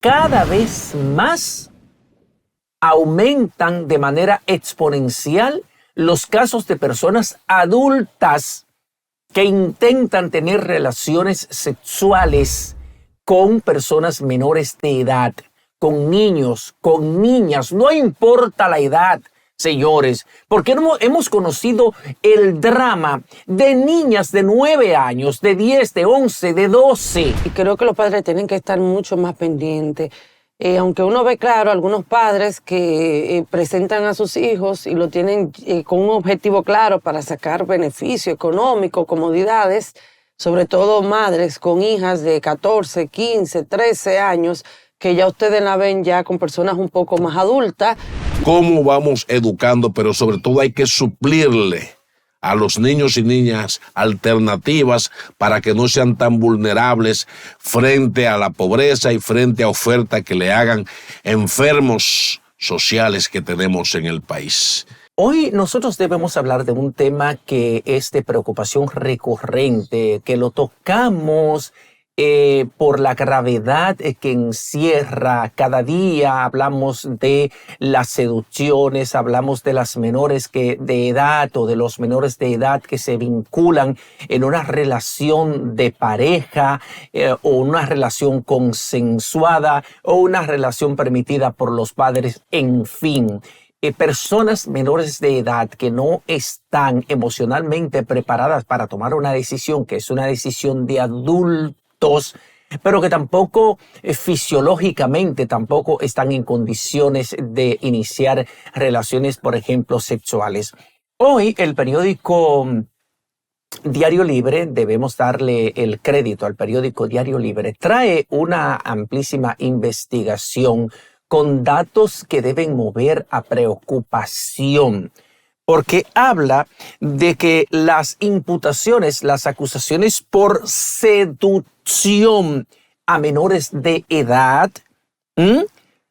cada vez más aumentan de manera exponencial los casos de personas adultas que intentan tener relaciones sexuales con personas menores de edad, con niños, con niñas, no importa la edad, señores, porque hemos conocido el drama de niñas de 9 años, de 10, de 11, de 12. Y creo que los padres tienen que estar mucho más pendientes. Aunque uno ve, claro, algunos padres que presentan a sus hijos y lo tienen con un objetivo claro para sacar beneficio económico, comodidades, sobre todo madres con hijas de 14, 15, 13 años, que ya ustedes la ven ya con personas un poco más adultas. ¿Cómo vamos educando? Pero sobre todo hay que suplirle a los niños y niñas alternativas para que no sean tan vulnerables frente a la pobreza y frente a ofertas que le hagan enfermos sociales que tenemos en el país. Hoy nosotros debemos hablar de un tema que es de preocupación recurrente, que lo tocamos por la gravedad que encierra. Cada día hablamos de las seducciones, hablamos de las menores de edad o de los menores de edad que se vinculan en una relación de pareja o una relación consensuada o una relación permitida por los padres, en fin. Personas menores de edad que no están emocionalmente preparadas para tomar una decisión que es una decisión de adultos, pero que tampoco fisiológicamente tampoco están en condiciones de iniciar relaciones, por ejemplo, sexuales. Hoy el periódico Diario Libre, debemos darle el crédito al periódico Diario Libre, trae una amplísima investigación con datos que deben mover a preocupación, porque habla de que las imputaciones, las acusaciones por seducción a menores de edad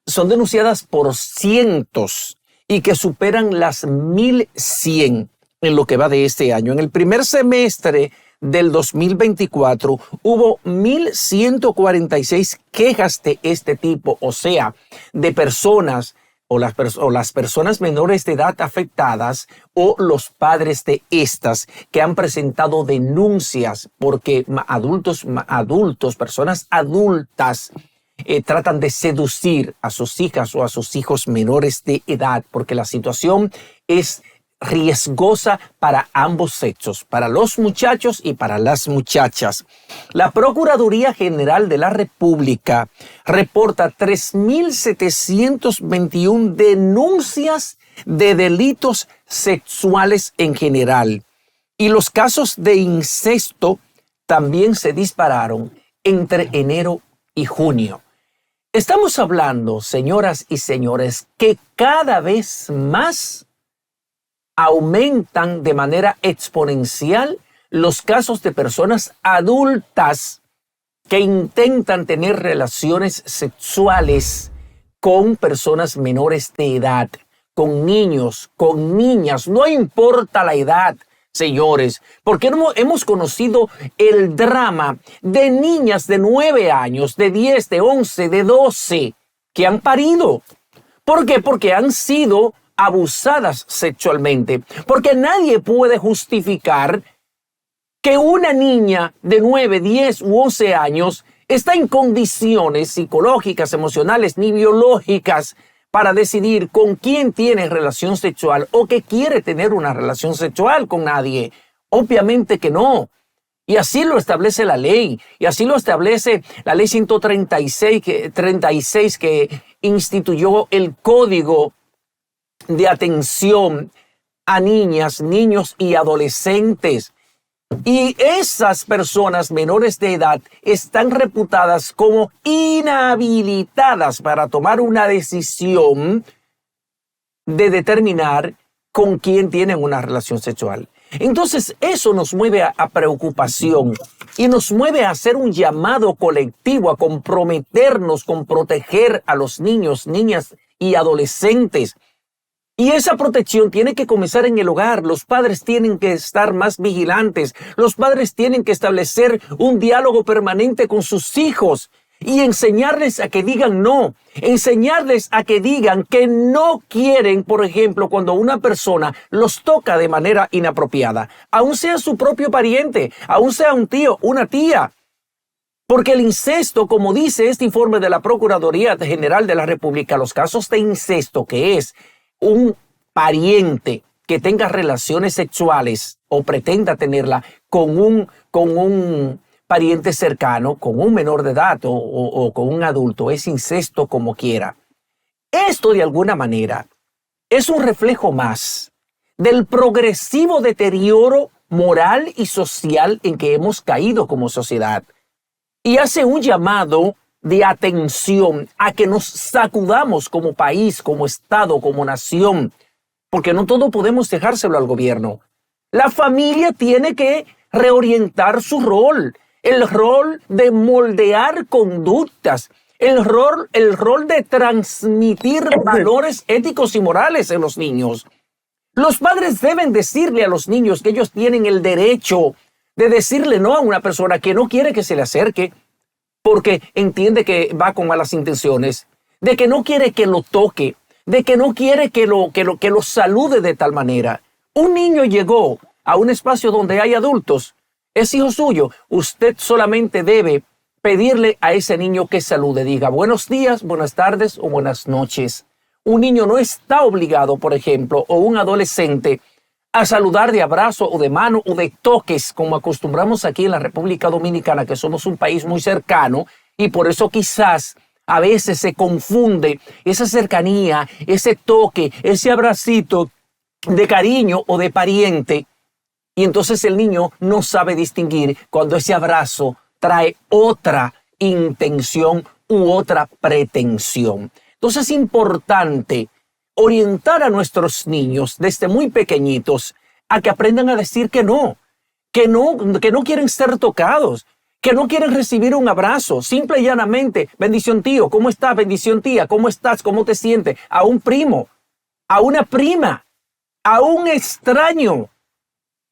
son denunciadas por cientos y que superan las 1,100 en lo que va de este año. En el primer semestre del 2024 hubo 1,146 quejas de este tipo, o sea, de personas o las personas menores de edad afectadas o los padres de estas que han presentado denuncias porque personas adultas tratan de seducir a sus hijas o a sus hijos menores de edad, porque la situación es riesgosa para ambos sexos, para los muchachos y para las muchachas. La Procuraduría General de la República reporta 3,721 denuncias de delitos sexuales en general. Y los casos de incesto también se dispararon entre enero y junio. Estamos hablando, señoras y señores, que cada vez más aumentan de manera exponencial los casos de personas adultas que intentan tener relaciones sexuales con personas menores de edad, con niños, con niñas, no importa la edad, señores, porque hemos conocido el drama de niñas de 9 años, de 10, de 11, de 12, que han parido. ¿Por qué? Porque han sido abusadas sexualmente, porque nadie puede justificar que una niña de 9, 10 u 11 años está en condiciones psicológicas, emocionales ni biológicas para decidir con quién tiene relación sexual o que quiere tener una relación sexual con nadie. Obviamente que no. Y así lo establece la ley, y así lo establece la ley 136 que instituyó el Código de Atención a Niñas, Niños y Adolescentes. Y esas personas menores de edad están reputadas como inhabilitadas para tomar una decisión de determinar con quién tienen una relación sexual. Entonces eso nos mueve a preocupación y nos mueve a hacer un llamado colectivo, a comprometernos con proteger a los niños, niñas y adolescentes. Y esa protección tiene que comenzar en el hogar. Los padres tienen que estar más vigilantes. Los padres tienen que establecer un diálogo permanente con sus hijos. y enseñarles a que digan no, enseñarles a que digan que no quieren, por ejemplo, cuando una persona los toca de manera inapropiada, aun sea su propio pariente, aun sea un tío, una tía. Porque el incesto, como dice este informe de la Procuraduría General de la República, los casos de incesto, que es un pariente que tenga relaciones sexuales o pretenda tenerla con un pariente cercano, con un menor de edad o con un adulto, es incesto como quiera. Esto de alguna manera es un reflejo más del progresivo deterioro moral y social en que hemos caído como sociedad. Y hace un llamado de atención a que nos sacudamos como país, como Estado, como nación, porque no todo podemos dejárselo al gobierno. La familia tiene que reorientar su rol, el rol de moldear conductas, el rol de transmitir valores éticos y morales en los niños. Los padres deben decirle a los niños que ellos tienen el derecho de decirle no a una persona que no quiere que se le acerque porque entiende que va con malas intenciones, de que no quiere que lo toque, de que no quiere que lo salude de tal manera. Un niño llegó a un espacio donde hay adultos, es hijo suyo. Usted solamente debe pedirle a ese niño que salude, diga buenos días, buenas tardes o buenas noches. Un niño no está obligado, por ejemplo, o un adolescente, a saludar de abrazo o de mano o de toques, como acostumbramos aquí en la República Dominicana, que somos un país muy cercano, y por eso quizás a veces se confunde esa cercanía, ese toque, ese abracito de cariño o de pariente, y entonces el niño no sabe distinguir cuando ese abrazo trae otra intención u otra pretensión. Entonces es importante orientar a nuestros niños desde muy pequeñitos a que aprendan a decir que no quieren ser tocados, que no quieren recibir un abrazo, simple y llanamente, bendición tío, ¿cómo estás? Bendición tía, ¿cómo estás? ¿Cómo te sientes? A un primo, a una prima, a un extraño.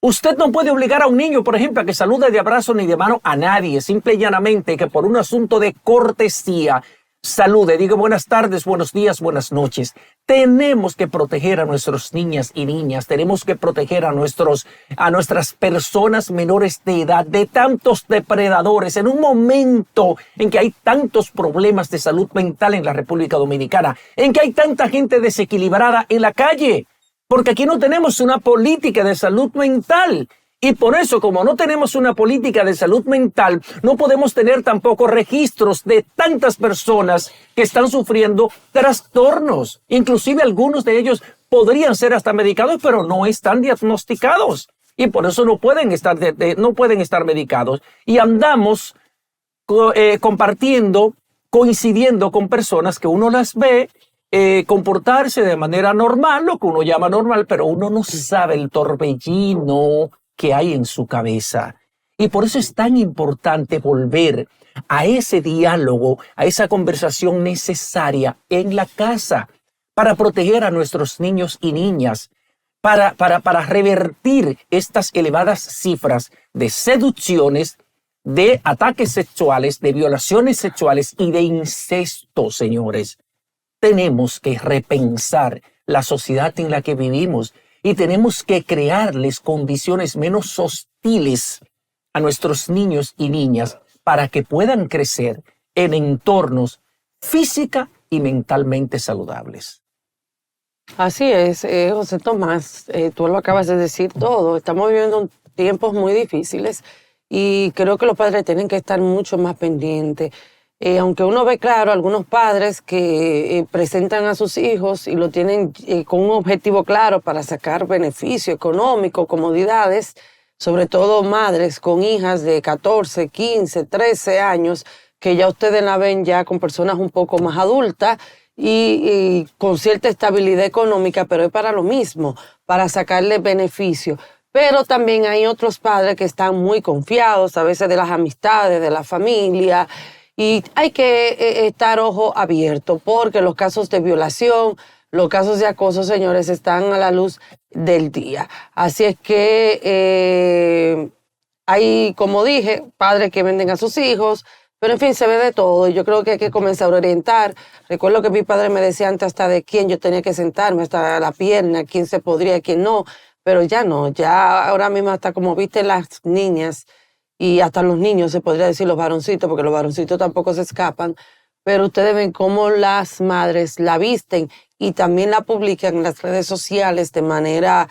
Usted no puede obligar a un niño, por ejemplo, a que salude de abrazo ni de mano a nadie, simple y llanamente que por un asunto de cortesía salude, diga buenas tardes, buenos días, buenas noches. Tenemos que proteger a nuestras niñas y niñas, tenemos que proteger a nuestras personas menores de edad de tantos depredadores en un momento en que hay tantos problemas de salud mental en la República Dominicana, en que hay tanta gente desequilibrada en la calle, porque aquí no tenemos una política de salud mental. Y por eso, como no tenemos una política de salud mental, no podemos tener tampoco registros de tantas personas que están sufriendo trastornos. Inclusive algunos de ellos podrían ser hasta medicados, pero no están diagnosticados. Y por eso no pueden estar medicados. Y andamos compartiendo, coincidiendo con personas que uno las ve comportarse de manera normal, lo que uno llama normal, pero uno no sabe el torbellino que hay en su cabeza. Y por eso es tan importante volver a ese diálogo, a esa conversación necesaria en la casa para proteger a nuestros niños y niñas, para revertir estas elevadas cifras de seducciones, de ataques sexuales, de violaciones sexuales y de incesto, señores. Tenemos que repensar la sociedad en la que vivimos y tenemos que crearles condiciones menos hostiles a nuestros niños y niñas para que puedan crecer en entornos física y mentalmente saludables. Así es, José Tomás, tú lo acabas de decir todo. Estamos viviendo tiempos muy difíciles y creo que los padres tienen que estar mucho más pendientes. Aunque uno ve claro algunos padres que presentan a sus hijos y lo tienen con un objetivo claro para sacar beneficio económico, comodidades, sobre todo madres con hijas de 14, 15, 13 años, que ya ustedes la ven ya con personas un poco más adultas y con cierta estabilidad económica, pero es para lo mismo, para sacarle beneficio. Pero también hay otros padres que están muy confiados, a veces de las amistades, de la familia. Y hay que estar ojo abierto porque los casos de violación, los casos de acoso, señores, están a la luz del día. Así es que hay, como dije, padres que venden a sus hijos, Pero en fin, se ve de todo y yo creo que hay que comenzar a orientar. Recuerdo que mi padre me decía antes hasta de quién yo tenía que sentarme, hasta la pierna, quién se podría, quién no, pero ya no, ya ahora mismo hasta como viste las niñas y hasta los niños, se podría decir los varoncitos, porque los varoncitos tampoco se escapan, pero ustedes ven cómo las madres la visten y también la publican en las redes sociales de manera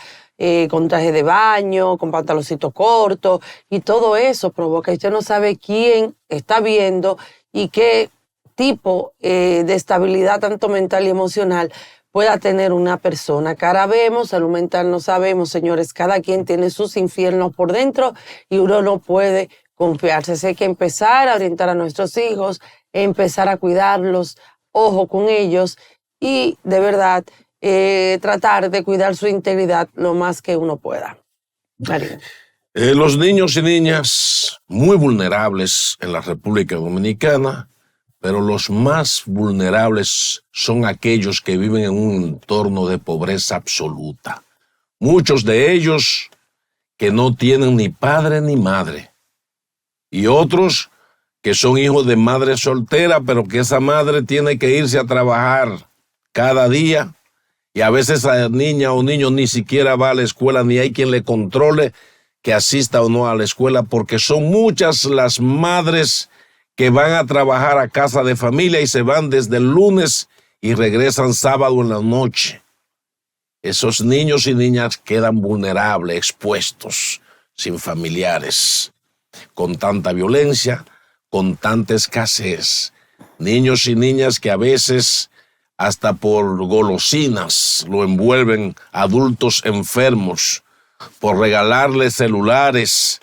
con traje de baño, con pantaloncito corto, y todo eso provoca, usted no sabe quién está viendo y qué tipo de estabilidad tanto mental y emocional pueda tener una persona. Cara vemos, salud mental no sabemos, señores, cada quien tiene sus infiernos por dentro y uno no puede confiarse. Así que hay que empezar a orientar a nuestros hijos, empezar a cuidarlos, ojo con ellos y de verdad tratar de cuidar su integridad lo más que uno pueda. Los niños y niñas muy vulnerables en la República Dominicana, pero los más vulnerables son aquellos que viven en un entorno de pobreza absoluta. Muchos de ellos que no tienen ni padre ni madre. Y otros que son hijos de madre soltera, pero que esa madre tiene que irse a trabajar cada día. Y a veces la niña o niño ni siquiera va a la escuela, ni hay quien le controle que asista o no a la escuela, porque son muchas las madres que van a trabajar a casa de familia y se van desde el lunes y regresan sábado en la noche. Esos niños y niñas quedan vulnerables, expuestos, sin familiares, con tanta violencia, con tanta escasez. Niños y niñas que a veces hasta por golosinas lo envuelven adultos enfermos, por regalarles celulares.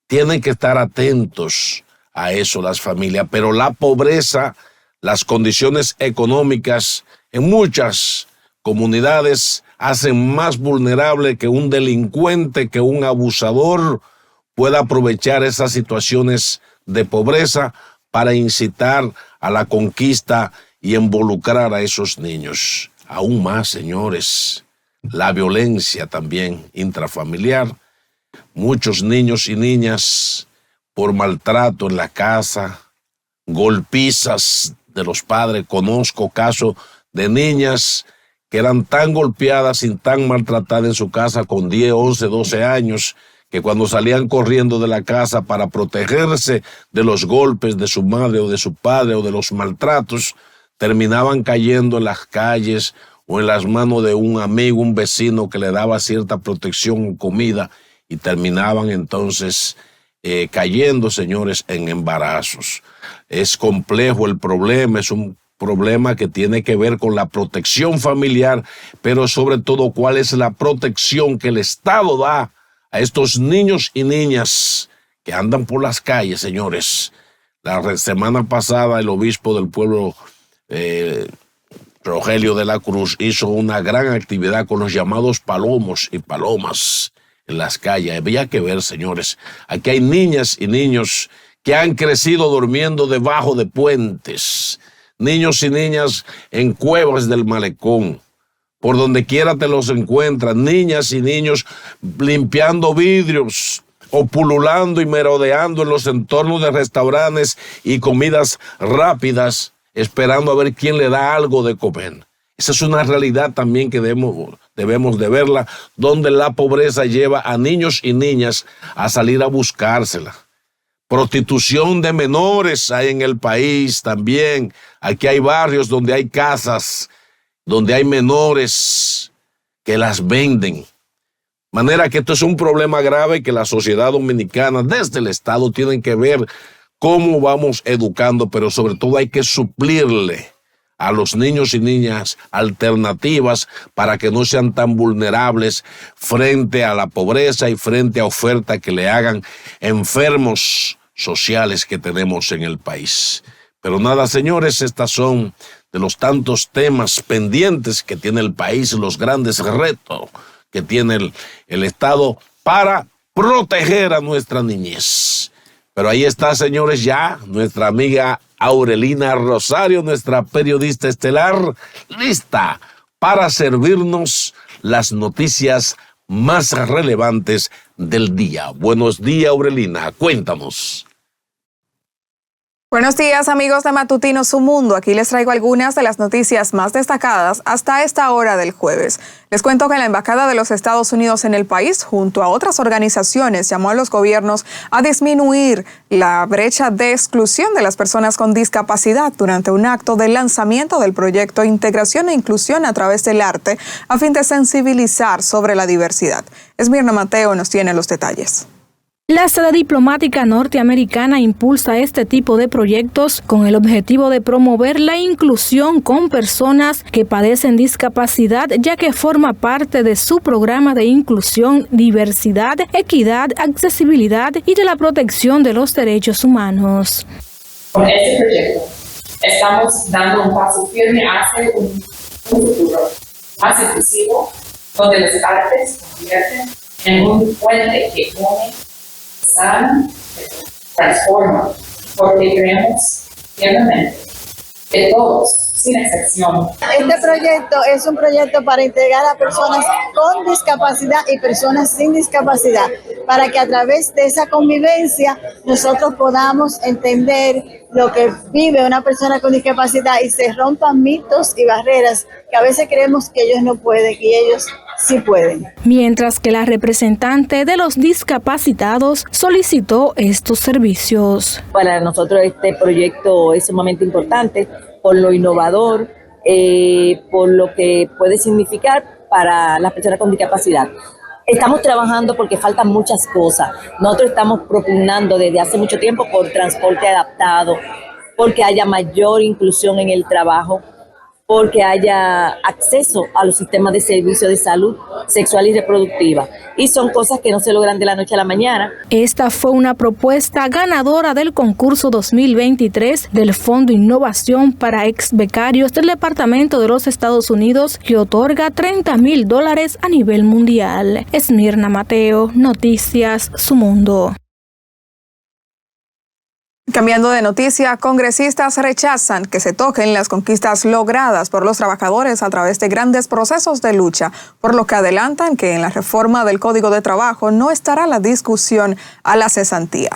Tienen que estar atentos a eso las familias, pero la pobreza, las condiciones económicas en muchas comunidades hacen más vulnerable que un delincuente, que un abusador pueda aprovechar esas situaciones de pobreza para incitar a la conquista y involucrar a esos niños. Aún más, señores, la violencia también intrafamiliar. Muchos niños y niñas por maltrato en la casa, golpizas de los padres. Conozco casos de niñas que eran tan golpeadas y tan maltratadas en su casa con 10, 11, 12 años, que cuando salían corriendo de la casa para protegerse de los golpes de su madre o de su padre o de los maltratos, terminaban cayendo en las calles o en las manos de un amigo, un vecino que le daba cierta protección, comida, y terminaban entonces cayendo, señores, en embarazos. Es complejo el problema, es un problema que tiene que ver con la protección familiar, pero sobre todo cuál es la protección que el Estado da a estos niños y niñas que andan por las calles, señores. La semana pasada el obispo del pueblo, Rogelio de la Cruz, hizo una gran actividad con los llamados palomos y palomas en las calles. Había que ver, señores, aquí hay niñas y niños que han crecido durmiendo debajo de puentes, niños y niñas en cuevas del malecón, por donde quiera te los encuentras, niñas y niños limpiando vidrios o pululando y merodeando en los entornos de restaurantes y comidas rápidas, esperando a ver quién le da algo de comer. Esa es una realidad también que debemos de verla, donde la pobreza lleva a niños y niñas a salir a buscársela. Prostitución de menores hay en el país también. Aquí hay barrios donde hay casas, donde hay menores que las venden. Manera que esto es un problema grave que la sociedad dominicana, desde el Estado, tienen que ver cómo vamos educando, pero sobre todo hay que suplirle a los niños y niñas alternativas para que no sean tan vulnerables frente a la pobreza y frente a ofertas que le hagan enfermos sociales que tenemos en el país. Pero nada, señores, estas son de los tantos temas pendientes que tiene el país, los grandes retos que tiene el Estado para proteger a nuestra niñez. Pero ahí está, señores, ya nuestra amiga Aurelina Rosario, nuestra periodista estelar, lista para servirnos las noticias más relevantes del día. Buenos días, Aurelina, cuéntanos. Buenos días, amigos de Matutino Su Mundo. Aquí les traigo algunas de las noticias más destacadas hasta esta hora del jueves. Les cuento que la Embajada de los Estados Unidos en el país, junto a otras organizaciones, llamó a los gobiernos a disminuir la brecha de exclusión de las personas con discapacidad durante un acto de lanzamiento del proyecto Integración e Inclusión a través del arte, a fin de sensibilizar sobre la diversidad. Esmirna Mateo nos tiene los detalles. La sede diplomática norteamericana impulsa este tipo de proyectos con el objetivo de promover la inclusión con personas que padecen discapacidad, ya que forma parte de su programa de inclusión, diversidad, equidad, accesibilidad y de la protección de los derechos humanos. Con este proyecto estamos dando un paso firme hacia un futuro más inclusivo, donde las artes se convierten en un puente que une, sana, transforma, porque creemos firmemente que todos, sin excepción. Este proyecto es un proyecto para integrar a personas con discapacidad y personas sin discapacidad, para que a través de esa convivencia nosotros podamos entender lo que vive una persona con discapacidad y se rompan mitos y barreras que a veces creemos que ellos no pueden y ellos sí pueden. Mientras que la representante de los discapacitados solicitó estos servicios. Para nosotros este proyecto es sumamente importante por lo innovador, por lo que puede significar para las personas con discapacidad. Estamos trabajando porque faltan muchas cosas. Nosotros estamos propugnando desde hace mucho tiempo por transporte adaptado, porque haya mayor inclusión en el trabajo, porque haya acceso a los sistemas de servicio de salud sexual y reproductiva. Y son cosas que no se logran de la noche a la mañana. Esta fue una propuesta ganadora del concurso 2023 del Fondo Innovación para ex becarios del Departamento de los Estados Unidos, que otorga $30,000 a nivel mundial. Esmirna Mateo, Noticias Su Mundo. Cambiando de noticia, congresistas rechazan que se toquen las conquistas logradas por los trabajadores a través de grandes procesos de lucha, por lo que adelantan que en la reforma del Código de Trabajo no estará la discusión a la cesantía.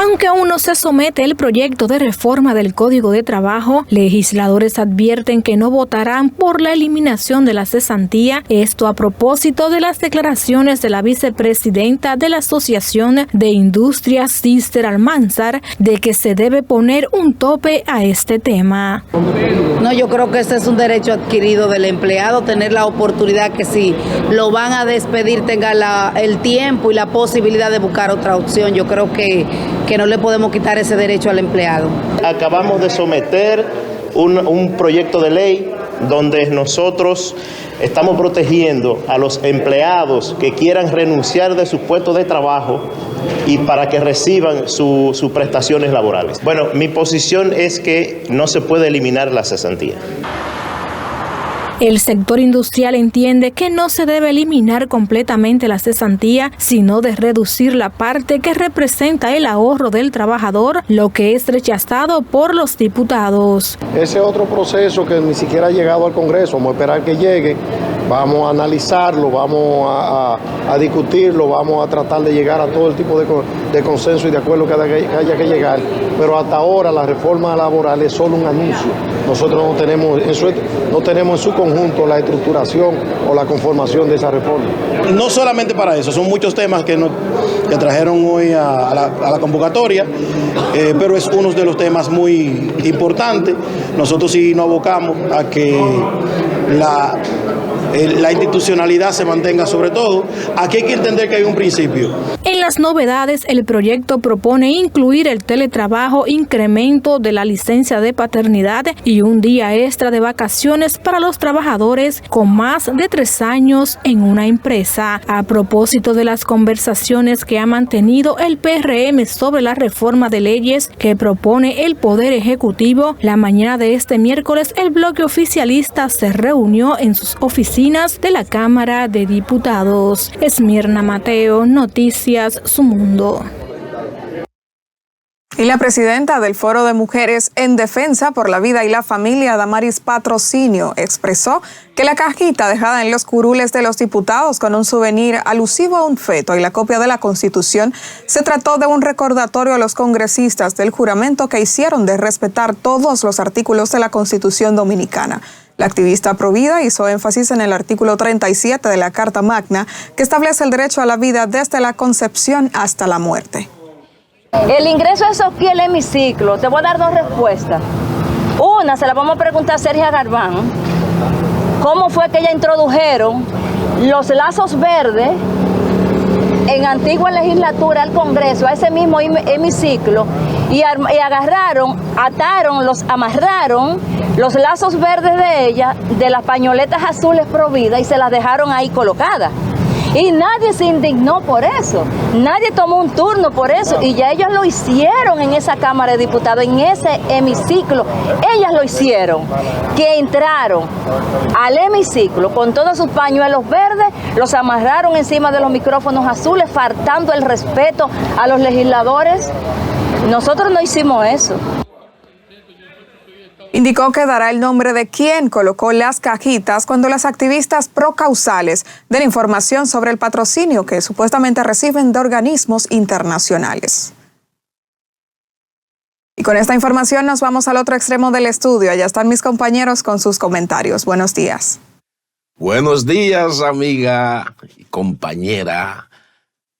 Aunque aún no se somete el proyecto de reforma del Código de Trabajo, legisladores advierten que no votarán por la eliminación de la cesantía, esto a propósito de las declaraciones de la vicepresidenta de la Asociación de Industrias, Sister Almanzar, de que se debe poner un tope a este tema. No, yo creo que ese es un derecho adquirido del empleado, tener la oportunidad que si lo van a despedir tenga el tiempo y la posibilidad de buscar otra opción. Yo creo que no le podemos quitar ese derecho al empleado. Acabamos de someter un proyecto de ley donde nosotros estamos protegiendo a los empleados que quieran renunciar de sus puestos de trabajo y para que reciban sus prestaciones laborales. Bueno, mi posición es que no se puede eliminar la cesantía. El sector industrial entiende que no se debe eliminar completamente la cesantía, sino de reducir la parte que representa el ahorro del trabajador, lo que es rechazado por los diputados. Ese otro proceso que ni siquiera ha llegado al Congreso, vamos a esperar que llegue, vamos a analizarlo, vamos a discutirlo, vamos a tratar de llegar a todo el tipo de consenso y de acuerdo que haya que llegar, pero hasta ahora la reforma laboral es solo un anuncio. Nosotros no tenemos en su conjunto la estructuración o la conformación de esa reforma. No solamente para eso, son muchos temas que trajeron hoy a la convocatoria, pero es uno de los temas muy importantes. Nosotros sí nos abocamos a que la institucionalidad se mantenga sobre todo. Aquí hay que entender que hay un principio. En las novedades, el proyecto propone incluir el teletrabajo, incremento de la licencia de paternidad y un día extra de vacaciones para los trabajadores con más de 3 años en una empresa. A propósito de las conversaciones que ha mantenido el PRM sobre la reforma de leyes que propone el Poder Ejecutivo, la mañana de este miércoles el bloque oficialista se reunió en sus oficinas de la Cámara de Diputados. Esmirna Mateo, Noticias Su Mundo. Y la presidenta del Foro de Mujeres en Defensa por la Vida y la Familia, Damaris Patrocinio, expresó que la cajita dejada en los curules de los diputados con un souvenir alusivo a un feto y la copia de la Constitución se trató de un recordatorio a los congresistas del juramento que hicieron de respetar todos los artículos de la Constitución dominicana. La activista provida hizo énfasis en el artículo 37 de la Carta Magna, que establece el derecho a la vida desde la concepción hasta la muerte. El ingreso de Sofía al hemiciclo, te voy a dar dos respuestas. Una, se la vamos a preguntar a Sergio Garbán, cómo fue que ella introdujeron los lazos verdes en antigua legislatura al Congreso, a ese mismo hemiciclo, y agarraron, amarraron los lazos verdes de ella, de las pañoletas azules Provida, y se las dejaron ahí colocadas. Y nadie se indignó por eso, nadie tomó un turno por eso, y ya ellos lo hicieron en esa Cámara de Diputados, en ese hemiciclo, ellas lo hicieron, que entraron al hemiciclo con todos sus pañuelos verdes, los amarraron encima de los micrófonos azules, faltando el respeto a los legisladores. Nosotros no hicimos eso. Indicó que dará el nombre de quien colocó las cajitas cuando las activistas procausales den información sobre el patrocinio que supuestamente reciben de organismos internacionales. Y con esta información nos vamos al otro extremo del estudio. Allá están mis compañeros con sus comentarios. Buenos días. Buenos días, amiga y compañera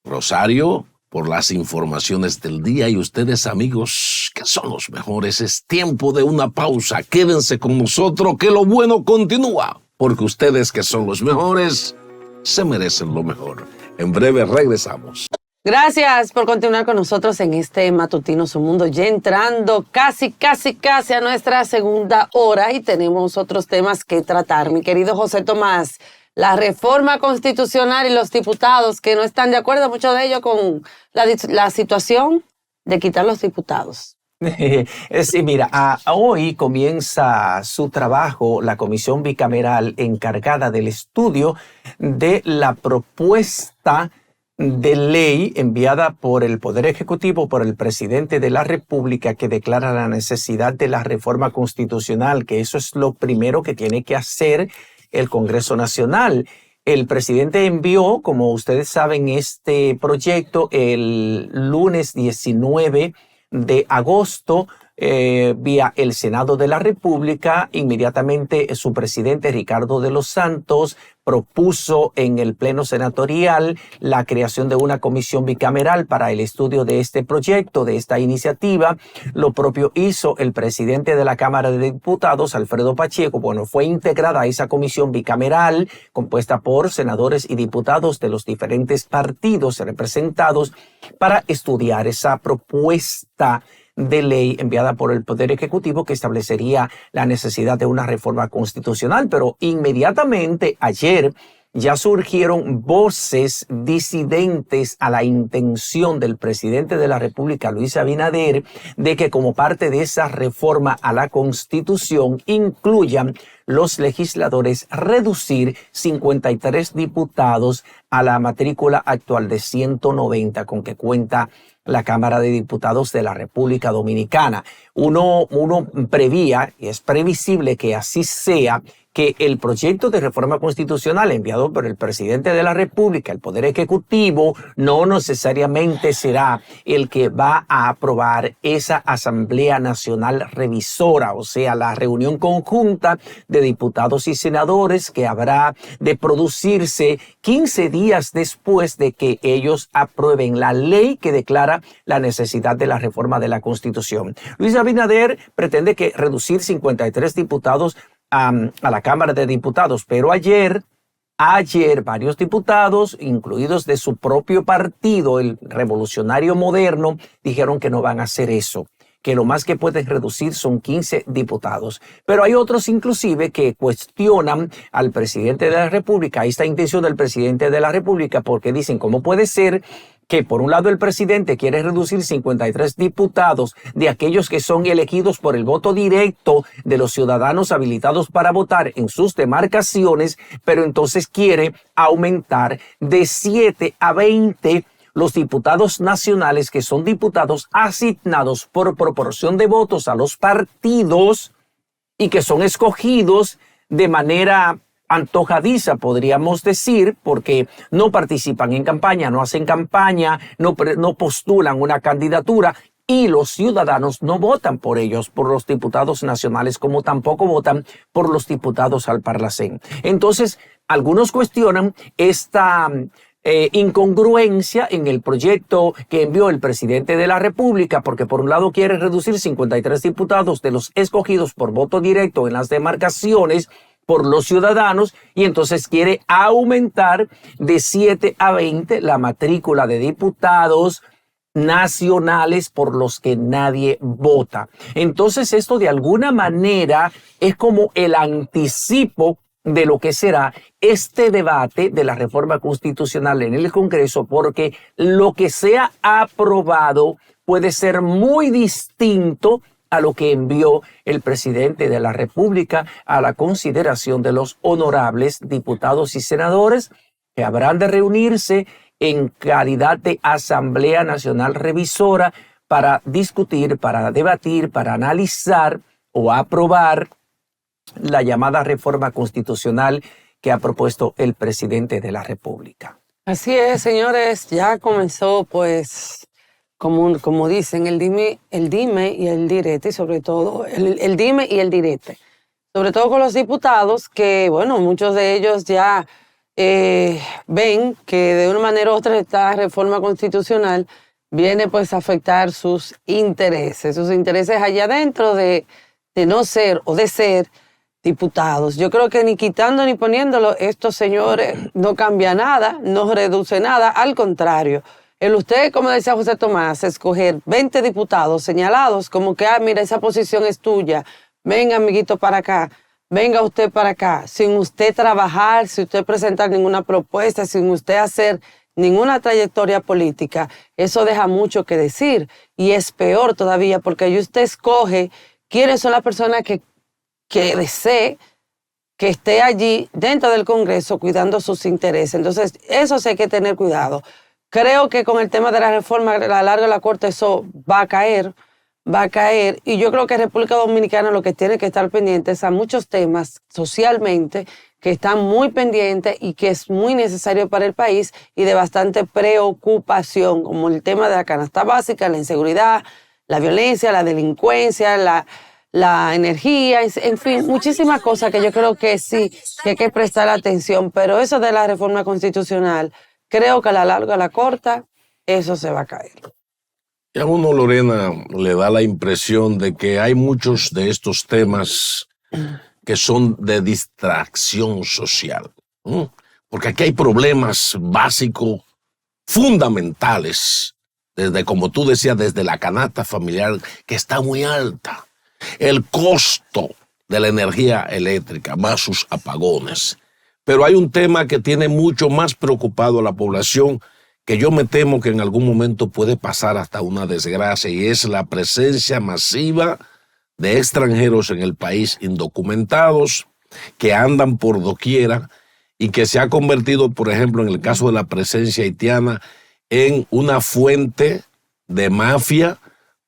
Rosario, por las informaciones del día, y ustedes, amigos, que son los mejores. Es tiempo de una pausa. Quédense con nosotros, que lo bueno continúa, porque ustedes, que son los mejores, se merecen lo mejor. En breve regresamos. Gracias por continuar con nosotros en este Matutino Su Mundo, ya entrando casi a nuestra segunda hora, y tenemos otros temas que tratar. Mi querido José Tomás, la reforma constitucional y los diputados que no están de acuerdo, muchos de ellos, con la situación de quitar los diputados. Sí, mira, hoy comienza su trabajo la comisión bicameral encargada del estudio de la propuesta de ley enviada por el Poder Ejecutivo, por el presidente de la República, que declara la necesidad de la reforma constitucional, que eso es lo primero que tiene que hacer el Congreso Nacional. El presidente envió, como ustedes saben, este proyecto el lunes 19 de agosto vía el Senado de la República. Inmediatamente su presidente, Ricardo de los Santos, propuso en el Pleno Senatorial la creación de una comisión bicameral para el estudio de este proyecto, de esta iniciativa. Lo propio hizo el presidente de la Cámara de Diputados, Alfredo Pacheco. Bueno, fue integrada a esa comisión bicameral compuesta por senadores y diputados de los diferentes partidos representados para estudiar esa propuesta de ley enviada por el Poder Ejecutivo que establecería la necesidad de una reforma constitucional. Pero inmediatamente ayer ya surgieron voces disidentes a la intención del presidente de la República, Luis Abinader, de que como parte de esa reforma a la Constitución incluyan los legisladores reducir 53 diputados a la matrícula actual de 190 con que cuenta la Cámara de Diputados de la República Dominicana. Uno prevía, y es previsible que así sea, que el proyecto de reforma constitucional enviado por el presidente de la República, el Poder Ejecutivo, no necesariamente será el que va a aprobar esa Asamblea Nacional Revisora, o sea, la reunión conjunta de diputados y senadores que habrá de producirse 15 días después de que ellos aprueben la ley que declara la necesidad de la reforma de la Constitución. Luis Abinader pretende que reducir 53 diputados a la Cámara de Diputados, pero ayer varios diputados, incluidos de su propio partido, el Revolucionario Moderno, dijeron que no van a hacer eso, que lo más que pueden reducir son 15 diputados. Pero hay otros inclusive que cuestionan al presidente de la República, esta intención del presidente de la República, porque dicen, ¿cómo puede ser que por un lado el presidente quiere reducir 53 diputados de aquellos que son elegidos por el voto directo de los ciudadanos habilitados para votar en sus demarcaciones, pero entonces quiere aumentar de 7 a 20 los diputados nacionales, que son diputados asignados por proporción de votos a los partidos y que son escogidos de manera antojadiza, podríamos decir, porque no participan en campaña, no hacen campaña, no postulan una candidatura, y los ciudadanos no votan por ellos, por los diputados nacionales, como tampoco votan por los diputados al Parlacén. Entonces, algunos cuestionan esta incongruencia en el proyecto que envió el presidente de la República, porque por un lado quiere reducir 53 diputados de los escogidos por voto directo en las demarcaciones por los ciudadanos, y entonces quiere aumentar de 7 a 20 la matrícula de diputados nacionales por los que nadie vota. Entonces esto de alguna manera es como el anticipo de lo que será este debate de la reforma constitucional en el Congreso, porque lo que sea aprobado puede ser muy distinto a lo que envió el presidente de la República a la consideración de los honorables diputados y senadores, que habrán de reunirse en calidad de Asamblea Nacional Revisora para discutir, para debatir, para analizar o aprobar la llamada reforma constitucional que ha propuesto el presidente de la República. Así es, señores, ya comenzó, pues, como dicen, el dime y el direte, y sobre todo el dime y el direte. Sobre todo con los diputados, que, bueno, muchos de ellos ya ven que de una manera u otra esta reforma constitucional viene pues a afectar sus intereses allá adentro de no ser o de ser diputados. Yo creo que ni quitando ni poniéndolo, estos señores no cambia nada, no reduce nada, al contrario. Usted, como decía José Tomás, escoger 20 diputados señalados como que, mira, esa posición es tuya, venga, amiguito, para acá. Venga usted para acá, sin usted trabajar, sin usted presentar ninguna propuesta, sin usted hacer ninguna trayectoria política. Eso deja mucho que decir, y es peor todavía porque ahí usted escoge quiénes son las personas que desee que esté allí dentro del Congreso cuidando sus intereses. Entonces, eso sí hay que tener cuidado. Creo que con el tema de la reforma a la larga de la Corte eso va a caer, y yo creo que República Dominicana lo que tiene que estar pendiente es a muchos temas socialmente que están muy pendientes y que es muy necesario para el país y de bastante preocupación, como el tema de la canasta básica, la inseguridad, la violencia, la delincuencia, la energía, en fin, muchísimas cosas que yo creo que sí, que hay que prestar atención, pero eso de la reforma constitucional, creo que a la larga, a la corta, eso se va a caer. Y a uno, Lorena, le da la impresión de que hay muchos de estos temas que son de distracción social. Porque aquí hay problemas básicos, fundamentales, desde, como tú decías, desde la canasta familiar, que está muy alta. El costo de la energía eléctrica, más sus apagones. Pero hay un tema que tiene mucho más preocupado a la población, que yo me temo que en algún momento puede pasar hasta una desgracia, y es la presencia masiva de extranjeros en el país indocumentados que andan por doquiera y que se ha convertido, por ejemplo, en el caso de la presencia haitiana, en una fuente de mafia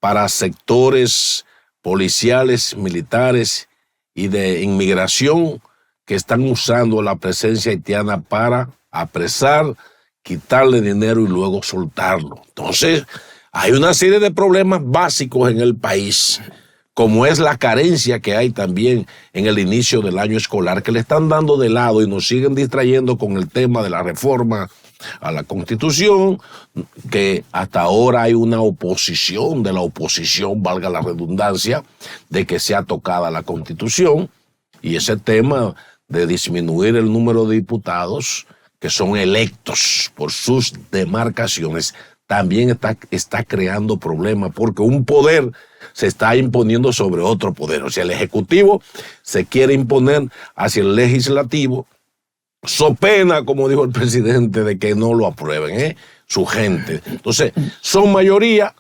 para sectores policiales, militares y de inmigración que están usando la presencia haitiana para apresar, quitarle dinero y luego soltarlo. Entonces, hay una serie de problemas básicos en el país, como es la carencia que hay también en el inicio del año escolar, que le están dando de lado y nos siguen distrayendo con el tema de la reforma a la Constitución, que hasta ahora hay una oposición de la oposición, valga la redundancia, de que sea tocada la Constitución, y ese tema de disminuir el número de diputados que son electos por sus demarcaciones, también está creando problemas, porque un poder se está imponiendo sobre otro poder. O sea, el Ejecutivo se quiere imponer hacia el Legislativo, so pena, como dijo el presidente, de que no lo aprueben, su gente. Entonces, son mayoría,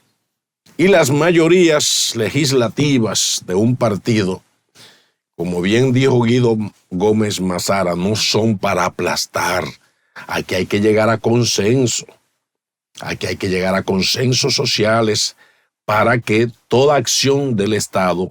y las mayorías legislativas de un partido, como bien dijo Guido Gómez Mazara, no son para aplastar. Aquí hay que llegar a consenso. Aquí hay que llegar a consensos sociales para que toda acción del Estado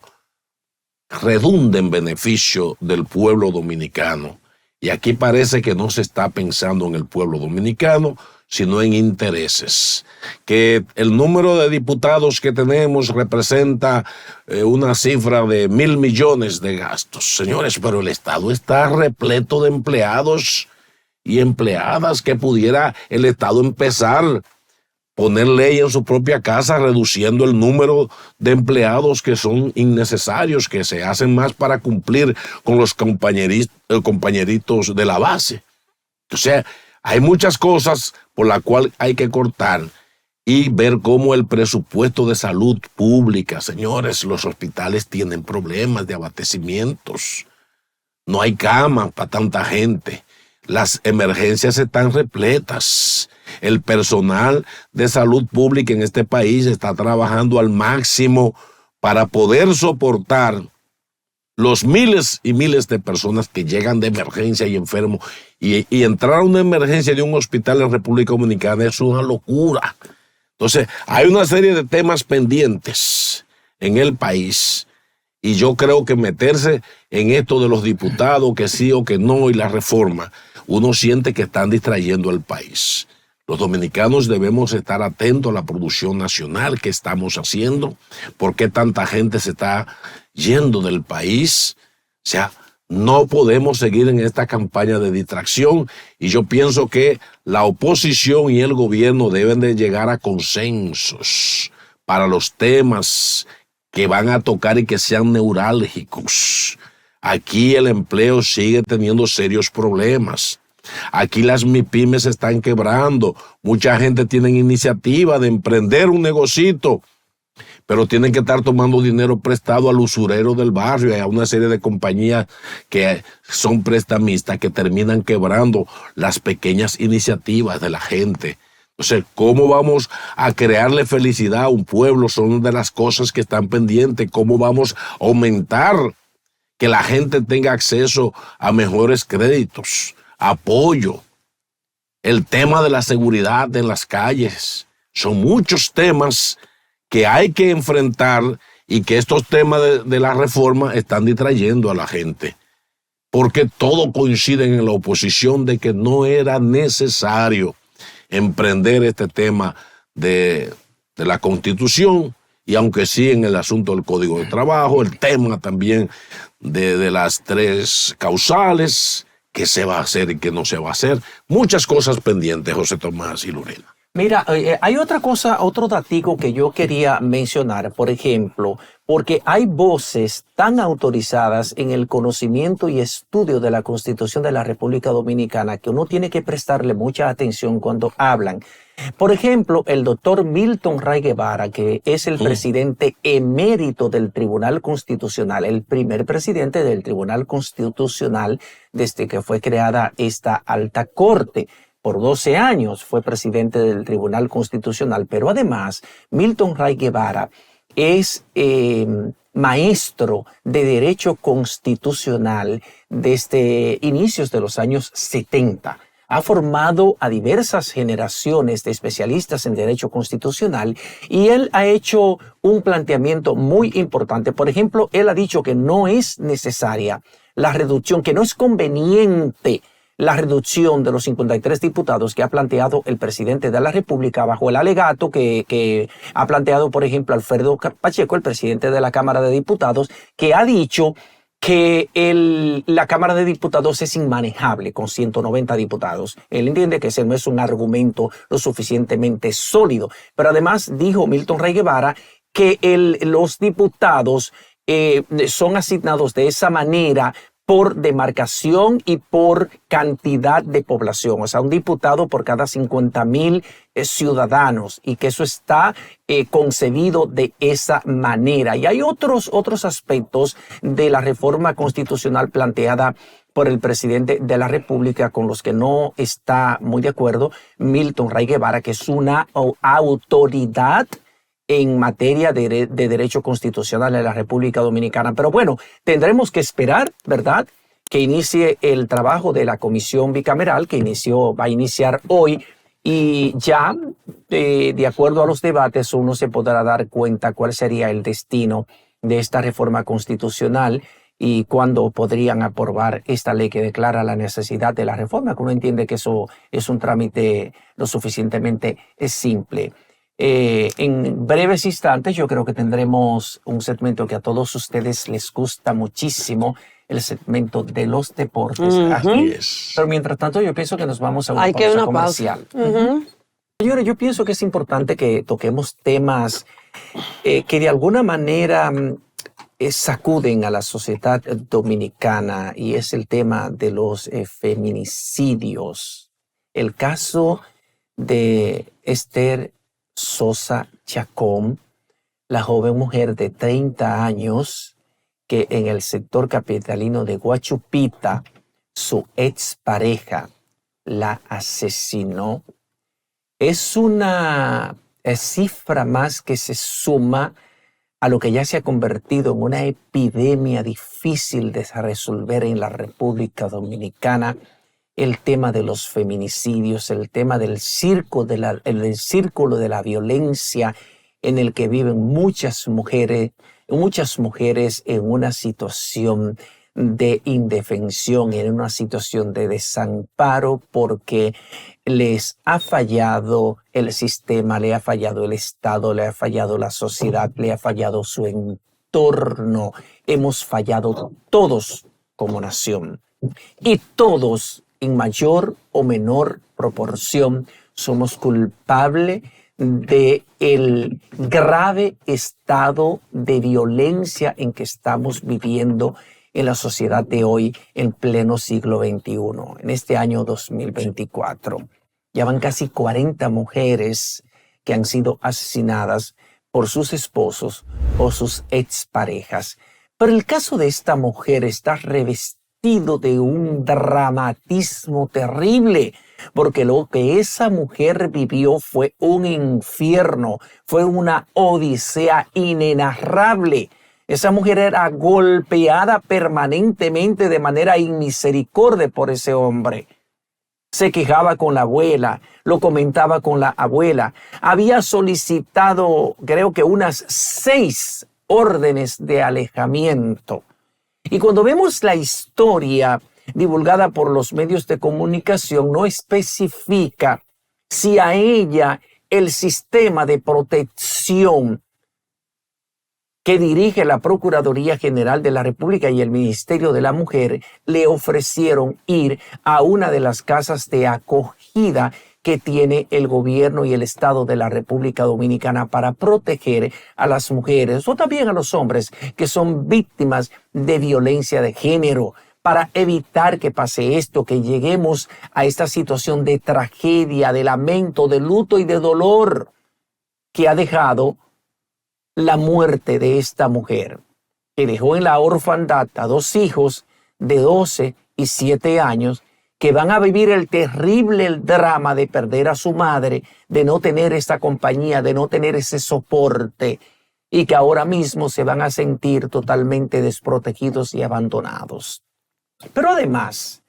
redunde en beneficio del pueblo dominicano. Y aquí parece que no se está pensando en el pueblo dominicano, sino en intereses. Que el número de diputados que tenemos representa una cifra de 1.000 millones de gastos. Señores, pero el Estado está repleto de empleados y empleadas que pudiera el Estado empezar poner ley en su propia casa, reduciendo el número de empleados que son innecesarios, que se hacen más para cumplir con los compañeritos de la base. O sea, hay muchas cosas por las cuales hay que cortar y ver cómo el presupuesto de salud pública, señores, los hospitales tienen problemas de abastecimientos. No hay camas para tanta gente. Las emergencias están repletas. El personal de salud pública en este país está trabajando al máximo para poder soportar los miles y miles de personas que llegan de emergencia y enfermos. Y entrar a una emergencia de un hospital en República Dominicana es una locura. Entonces, hay una serie de temas pendientes en el país. Y yo creo que meterse en esto de los diputados, que sí o que no, y la reforma, uno siente que están distrayendo al país. Los dominicanos debemos estar atentos a la producción nacional que estamos haciendo. ¿Por qué tanta gente se está yendo del país? O sea, no podemos seguir en esta campaña de distracción, y yo pienso que la oposición y el gobierno deben de llegar a consensos para los temas que van a tocar y que sean neurálgicos. Aquí el empleo sigue teniendo serios problemas. Aquí las MIPYMES están quebrando. Mucha gente tiene iniciativa de emprender un negocito, pero tienen que estar tomando dinero prestado al usurero del barrio y a una serie de compañías que son prestamistas que terminan quebrando las pequeñas iniciativas de la gente. Entonces, ¿cómo vamos a crearle felicidad a un pueblo? Son de las cosas que están pendientes. ¿Cómo vamos a aumentar que la gente tenga acceso a mejores créditos, apoyo? El tema de la seguridad en las calles. Son muchos temas que hay que enfrentar y que estos temas de la reforma están distrayendo a la gente. Porque todos coinciden en la oposición de que no era necesario emprender este tema de la Constitución, y aunque sí en el asunto del Código de Trabajo, el tema también de las 3 causales, qué se va a hacer y qué no se va a hacer. Muchas cosas pendientes, José Tomás y Lorena. Mira, hay otra cosa, otro datico que yo quería mencionar, por ejemplo, porque hay voces tan autorizadas en el conocimiento y estudio de la Constitución de la República Dominicana que uno tiene que prestarle mucha atención cuando hablan. Por ejemplo, el doctor Milton Ray Guevara, que es el presidente emérito del Tribunal Constitucional, el primer presidente del Tribunal Constitucional desde que fue creada esta alta corte. Por 12 años fue presidente del Tribunal Constitucional, pero además Milton Ray Guevara es maestro de Derecho Constitucional desde inicios de los años 70. Ha formado a diversas generaciones de especialistas en Derecho Constitucional y él ha hecho un planteamiento muy importante. Por ejemplo, él ha dicho que no es necesaria la reducción, que no es conveniente la reducción de los 53 diputados que ha planteado el presidente de la República bajo el alegato que ha planteado, por ejemplo, Alfredo Pacheco, el presidente de la Cámara de Diputados, que ha dicho que la Cámara de Diputados es inmanejable con 190 diputados. Él entiende que ese no es un argumento lo suficientemente sólido. Pero además dijo Milton Ray Guevara que los diputados son asignados de esa manera por demarcación y por cantidad de población, o sea, un diputado por cada 50,000 ciudadanos, y que eso está concebido de esa manera. Y hay otros aspectos de la reforma constitucional planteada por el presidente de la República con los que no está muy de acuerdo Milton Ray Guevara, que es una autoridad en materia de derecho constitucional en la República Dominicana. Pero bueno, tendremos que esperar, ¿verdad?, que inicie el trabajo de la comisión bicameral que va a iniciar hoy Y ya, de acuerdo a los debates, uno se podrá dar cuenta cuál sería el destino de esta reforma constitucional y cuándo podrían aprobar esta ley que declara la necesidad de la reforma, que uno entiende que eso es un trámite lo suficientemente simple. En breves instantes yo creo que tendremos un segmento que a todos ustedes les gusta muchísimo, el segmento de los deportes. Pero mientras tanto yo pienso que nos vamos a una pausa comercial. Señores, yo pienso que es importante que toquemos temas que de alguna manera sacuden a la sociedad dominicana, y es el tema de los feminicidios. El caso de Esther Sosa Chacón, la joven mujer de 30 años que en el sector capitalino de Guachupita, su expareja la asesinó. Es una cifra más que se suma a lo que ya se ha convertido en una epidemia difícil de resolver en la República Dominicana, el tema de los feminicidios, el tema del círculo de la violencia en el que viven muchas mujeres en una situación de indefensión, en una situación de desamparo, porque les ha fallado el sistema, le ha fallado el Estado, le ha fallado la sociedad, le ha fallado su entorno. Hemos fallado todos como nación, y todos en mayor o menor proporción somos culpables del grave estado de violencia en que estamos viviendo en la sociedad de hoy, en pleno siglo XXI, en este año 2024. Ya van casi 40 mujeres que han sido asesinadas por sus esposos o sus exparejas. Pero el caso de esta mujer está revestido de un dramatismo terrible, porque lo que esa mujer vivió fue un infierno, fue una odisea inenarrable. Esa mujer era golpeada permanentemente de manera inmisericordia por ese hombre. Se quejaba con la abuela, lo comentaba con la abuela. Había solicitado, creo que unas 6 órdenes de alejamiento. Y cuando vemos la historia divulgada por los medios de comunicación, no especifica si a ella el sistema de protección que dirige la Procuraduría General de la República y el Ministerio de la Mujer le ofrecieron ir a una de las casas de acogida que tiene el gobierno y el Estado de la República Dominicana para proteger a las mujeres o también a los hombres que son víctimas de violencia de género, para evitar que pase esto, que lleguemos a esta situación de tragedia, de lamento, de luto y de dolor que ha dejado la muerte de esta mujer, que dejó en la orfandad a 2 hijos de 12 y 7 años que van a vivir el terrible drama de perder a su madre, de no tener esta compañía, de no tener ese soporte, y que ahora mismo se van a sentir totalmente desprotegidos y abandonados. Pero además,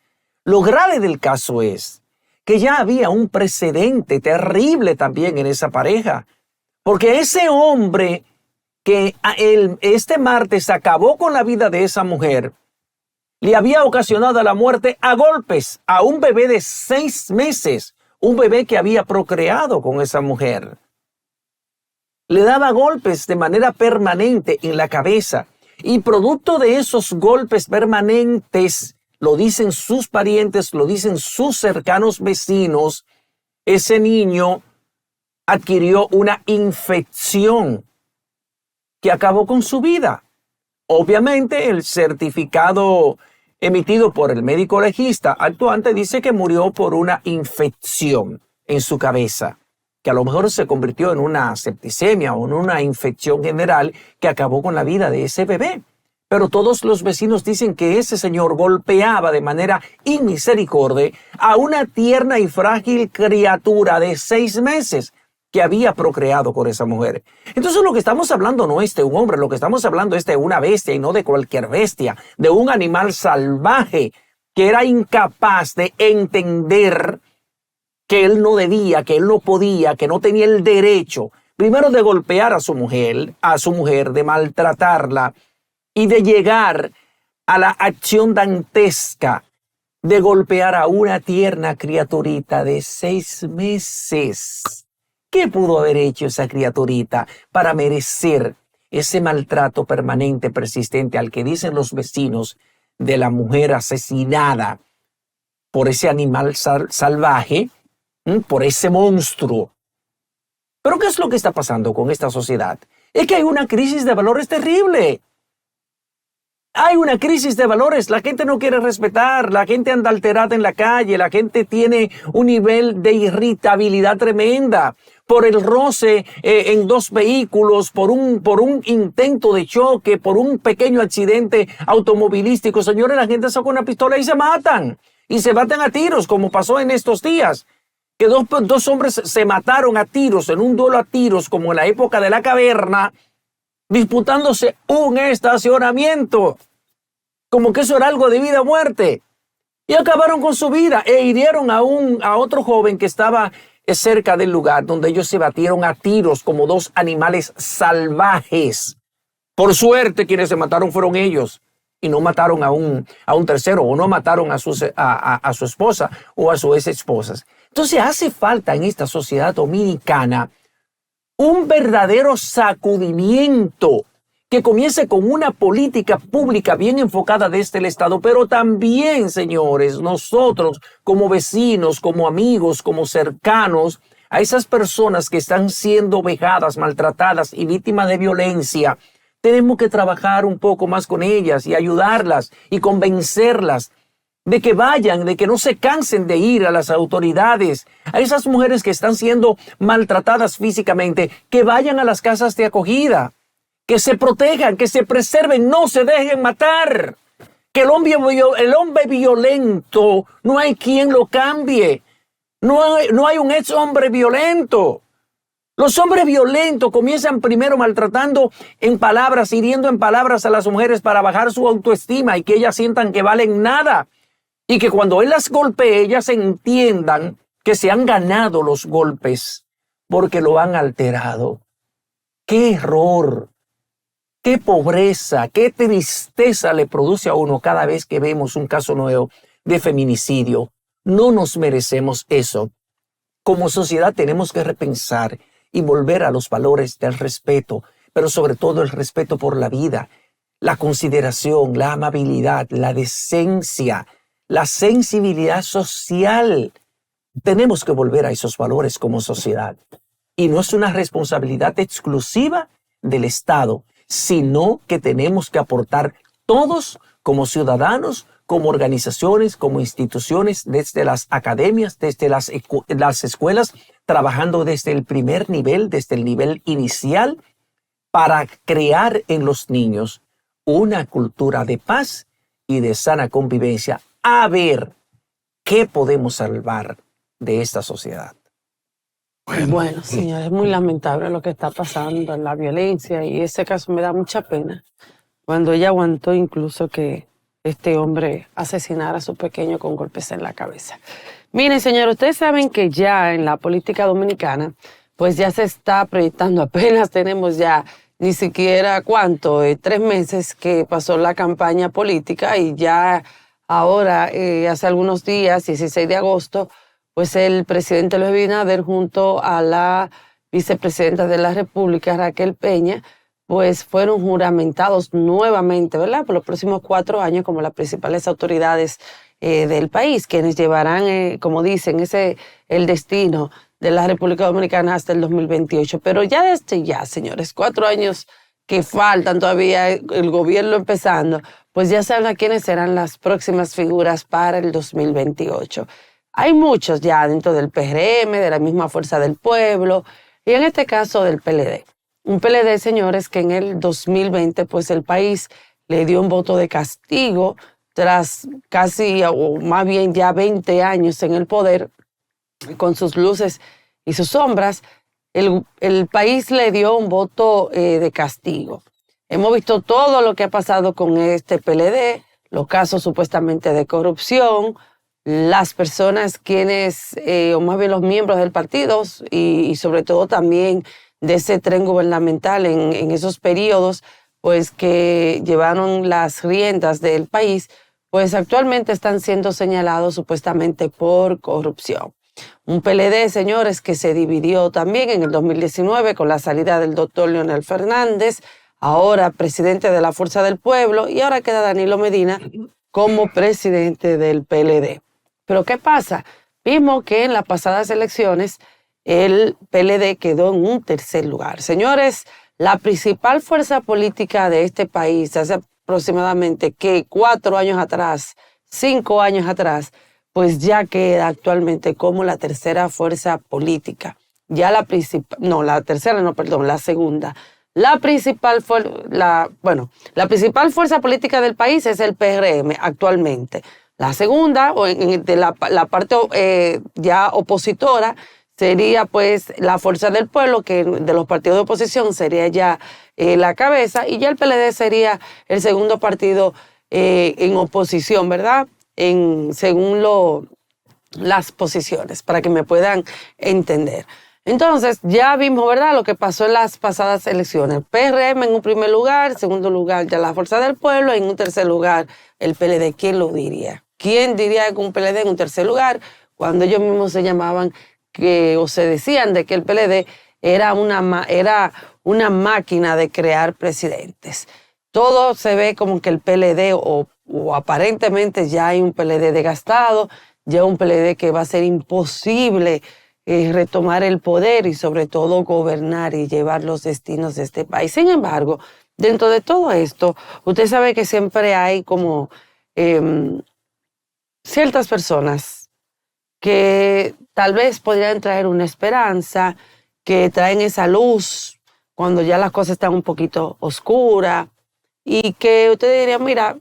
lo grave del caso es que ya había un precedente terrible también en esa pareja, porque ese hombre que este martes acabó con la vida de esa mujer, le había ocasionado la muerte a golpes a un bebé de 6 meses, un bebé que había procreado con esa mujer. Le daba golpes de manera permanente en la cabeza, y producto de esos golpes permanentes, lo dicen sus parientes, lo dicen sus cercanos vecinos, ese niño adquirió una infección que acabó con su vida. Obviamente, el certificado emitido por el médico legista actuante dice que murió por una infección en su cabeza, que a lo mejor se convirtió en una septicemia o en una infección general que acabó con la vida de ese bebé. Pero todos los vecinos dicen que ese señor golpeaba de manera inmisericordia a una tierna y frágil criatura de 6 meses que había procreado con esa mujer. Entonces lo que estamos hablando no es de un hombre, lo que estamos hablando es de una bestia, y no de cualquier bestia, de un animal salvaje que era incapaz de entender que él no debía, que él no podía, que no tenía el derecho, primero de golpear a su mujer, de maltratarla y de llegar a la acción dantesca de golpear a una tierna criaturita de 6 meses. ¿Qué pudo haber hecho esa criaturita para merecer ese maltrato permanente, persistente, al que dicen los vecinos de la mujer asesinada por ese animal salvaje, por ese monstruo? Pero ¿qué es lo que está pasando con esta sociedad? Es que hay una crisis de valores terrible. Hay una crisis de valores, la gente no quiere respetar, la gente anda alterada en la calle, la gente tiene un nivel de irritabilidad tremenda por el roce en 2 vehículos, por un intento de choque, por un pequeño accidente automovilístico. Señores, la gente saca una pistola y se matan a tiros, como pasó en estos días, que dos hombres se mataron a tiros en un duelo a tiros, como en la época de la caverna, disputándose un estacionamiento, como que eso era algo de vida o muerte, y acabaron con su vida e hirieron a otro joven que estaba cerca del lugar donde ellos se batieron a tiros como 2 animales salvajes. Por suerte, quienes se mataron fueron ellos y no mataron a un tercero, o no mataron a su esposa o a sus ex esposas. Entonces hace falta en esta sociedad dominicana un verdadero sacudimiento que comience con una política pública bien enfocada desde el Estado, pero también, señores, nosotros como vecinos, como amigos, como cercanos a esas personas que están siendo vejadas, maltratadas y víctimas de violencia, tenemos que trabajar un poco más con ellas y ayudarlas y convencerlas de que vayan, de que no se cansen de ir a las autoridades, a esas mujeres que están siendo maltratadas físicamente, que vayan a las casas de acogida, que se protejan, que se preserven, no se dejen matar. Que el hombre violento no hay quien lo cambie. No hay un ex hombre violento. Los hombres violentos comienzan primero maltratando en palabras, hiriendo en palabras a las mujeres para bajar su autoestima y que ellas sientan que valen nada. Y que cuando él las golpee, ellas entiendan que se han ganado los golpes porque lo han alterado. ¡Qué error! ¡Qué pobreza! ¡Qué tristeza le produce a uno cada vez que vemos un caso nuevo de feminicidio! No nos merecemos eso. Como sociedad tenemos que repensar y volver a los valores del respeto, pero sobre todo el respeto por la vida, la consideración, la amabilidad, la decencia, la sensibilidad social. Tenemos que volver a esos valores como sociedad. Y no es una responsabilidad exclusiva del Estado, sino que tenemos que aportar todos como ciudadanos, como organizaciones, como instituciones, desde las academias, desde las escuelas, trabajando desde el primer nivel, desde el nivel inicial, para crear en los niños una cultura de paz y de sana convivencia, a ver qué podemos salvar de esta sociedad. Bueno, señores, es muy lamentable lo que está pasando, la violencia, y ese caso me da mucha pena. Cuando ella aguantó incluso que este hombre asesinara a su pequeño con golpes en la cabeza. Miren, señores, ustedes saben que ya en la política dominicana, pues ya se está proyectando, apenas tenemos ya ni siquiera 3 meses que pasó la campaña política, y ya ahora, hace algunos días, 16 de agosto, pues el presidente Luis Abinader junto a la vicepresidenta de la República, Raquel Peña, pues fueron juramentados nuevamente, ¿verdad?, por los próximos 4 años como las principales autoridades del país, quienes llevarán, como dicen, el destino de la República Dominicana hasta el 2028. Pero ya desde ya, señores, 4 años que faltan todavía, el gobierno empezando, pues ya saben a quiénes serán las próximas figuras para el 2028. Hay muchos ya dentro del PRM, de la misma Fuerza del Pueblo, y en este caso del PLD. Un PLD, señores, que en el 2020, pues el país le dio un voto de castigo tras casi, o más bien ya 20 años en el poder, con sus luces y sus sombras. El país le dio un voto de castigo. Hemos visto todo lo que ha pasado con este PLD, los casos supuestamente de corrupción, las personas quienes, o más bien los miembros del partido y sobre todo también de ese tren gubernamental en esos periodos, pues que llevaron las riendas del país, pues actualmente están siendo señalados supuestamente por corrupción. Un PLD, señores, que se dividió también en el 2019 con la salida del doctor Leonel Fernández, ahora presidente de la Fuerza del Pueblo, y ahora queda Danilo Medina como presidente del PLD. Pero ¿qué pasa? Vimos que en las pasadas elecciones el PLD quedó en un tercer lugar. Señores, la principal fuerza política de este país hace aproximadamente 4 años atrás, 5 años atrás, pues ya queda actualmente como la tercera fuerza política. Ya la segunda. La principal fuerza política del país es el PRM actualmente. La segunda, de la parte ya opositora, sería pues la Fuerza del Pueblo, que de los partidos de oposición sería ya la cabeza, y ya el PLD sería el segundo partido en oposición, ¿verdad? Según las posiciones, para que me puedan entender. Entonces, ya vimos, ¿verdad?, lo que pasó en las pasadas elecciones. PRM en un primer lugar, en segundo lugar ya la Fuerza del Pueblo, en un tercer lugar el PLD. ¿Quién lo diría? ¿Quién diría que un PLD en un tercer lugar, cuando ellos mismos se llamaban o se decían de que el PLD era una máquina de crear presidentes? Todo se ve como que el PLD, o aparentemente ya hay un PLD desgastado, ya un PLD que va a ser imposible retomar el poder y sobre todo gobernar y llevar los destinos de este país. Sin embargo, dentro de todo esto, usted sabe que siempre hay como ciertas personas que tal vez podrían traer una esperanza, que traen esa luz cuando ya las cosas están un poquito oscuras, y que usted diría, mira,